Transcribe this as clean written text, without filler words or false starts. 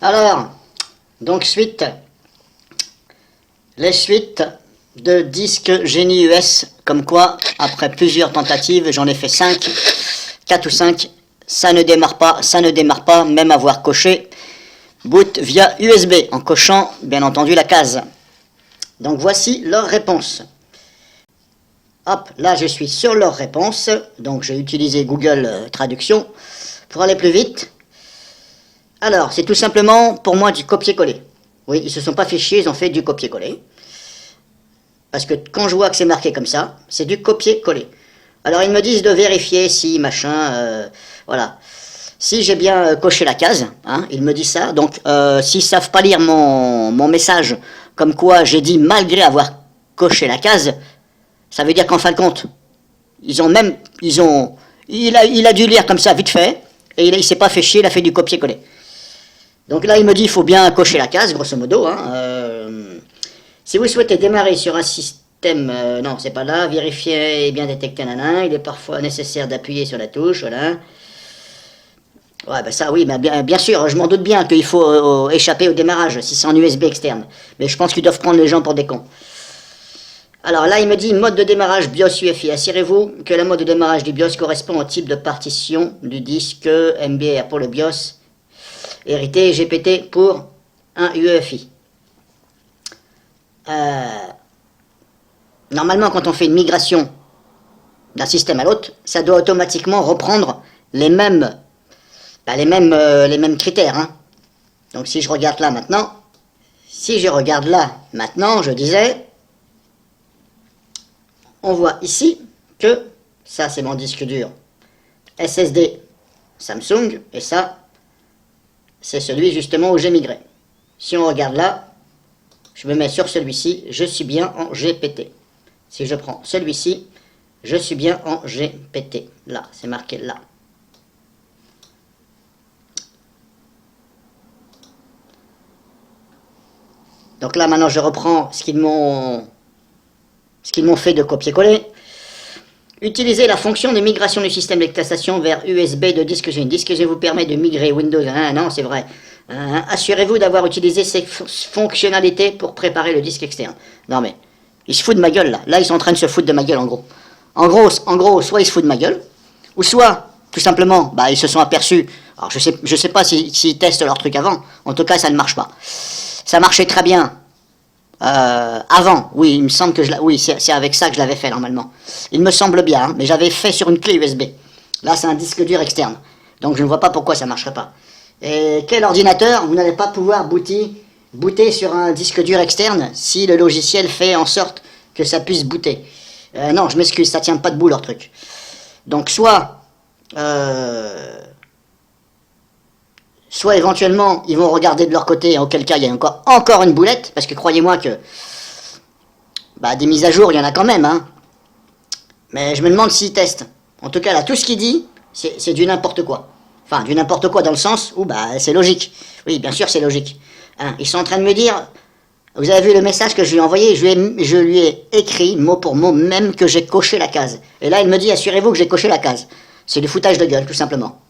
Alors, donc les suites de disques Genie US, comme quoi, après plusieurs tentatives, j'en ai fait 5, 4 ou 5, ça ne démarre pas, même avoir coché boot via USB, en cochant, bien entendu, la case. Donc voici leur réponse. Hop, là je suis sur leur réponse, donc j'ai utilisé Google Traduction pour aller plus vite. Alors, c'est tout simplement pour moi du copier-coller. Oui, ils se sont pas fait chier, ils ont fait du copier-coller. Parce que quand je vois que c'est marqué comme ça, c'est du copier-coller. Alors ils me disent de vérifier si machin, voilà. Si j'ai bien coché la case, hein, ils me disent ça. Donc s'ils savent pas lire mon message, comme quoi j'ai dit malgré avoir coché la case, ça veut dire qu'en fin de compte, il a dû lire comme ça vite fait, et il s'est pas fait chier, il a fait du copier-coller. Donc là il me dit il faut bien cocher la case, grosso modo, hein, si vous souhaitez démarrer sur un système, non c'est pas là, vérifier et bien détecter nanan, il est parfois nécessaire d'appuyer sur la touche, voilà. Ouais, ben ça oui, ben bien sûr, je m'en doute bien qu'il faut échapper au démarrage, si c'est en USB externe. Mais je pense qu'ils doivent prendre les gens pour des cons. Alors là, il me dit mode de démarrage BIOS UEFI. Assurez-vous que le mode de démarrage du BIOS correspond au type de partition du disque MBR pour le BIOS, hérité GPT pour un UEFI. Normalement, quand on fait une migration d'un système à l'autre, ça doit automatiquement reprendre les mêmes critères. Hein. Donc si je regarde là maintenant, je disais, on voit ici que ça c'est mon disque dur SSD Samsung, et ça c'est celui justement où j'ai migré. Si on regarde là, je me mets sur celui-ci, je suis bien en GPT. Si je prends celui-ci, je suis bien en GPT. Là, c'est marqué là. Donc là, maintenant, je reprends ce qu'ils m'ont fait de copier-coller. Utilisez la fonction de migration du système d'exploitation vers USB de disque G. Disque G vous permet de migrer Windows. Non, c'est vrai. Assurez-vous d'avoir utilisé ces fonctionnalités pour préparer le disque externe. Non mais, ils se foutent de ma gueule là. Là, ils sont en train de se foutre de ma gueule en gros. En gros, soit ils se foutent de ma gueule, ou soit, tout simplement, bah, ils se sont aperçus. Alors je sais pas s'ils testent leur truc avant. En tout cas, ça ne marche pas. Ça marchait très bien avant. Oui, il me semble que c'est avec ça que je l'avais fait normalement. Il me semble bien, hein, mais j'avais fait sur une clé USB. Là, c'est un disque dur externe. Donc je ne vois pas pourquoi ça ne marcherait pas. Et quel ordinateur vous n'allez pas pouvoir booter sur un disque dur externe si le logiciel fait en sorte que ça puisse booter. Non, je m'excuse, ça tient pas debout leur truc. Donc soit éventuellement ils vont regarder de leur côté, auquel cas il y a encore une boulette, parce que croyez-moi que des mises à jour il y en a quand même, hein. Mais je me demande s'ils testent. En tout cas là, tout ce qu'il dit, c'est du n'importe quoi. Enfin, du n'importe quoi dans le sens où c'est logique. Oui, bien sûr c'est logique. Hein, ils sont en train de me dire, vous avez vu le message que je lui ai envoyé, je lui ai écrit mot pour mot, même que j'ai coché la case. Et là il me dit, assurez-vous que j'ai coché la case. C'est du foutage de gueule, tout simplement.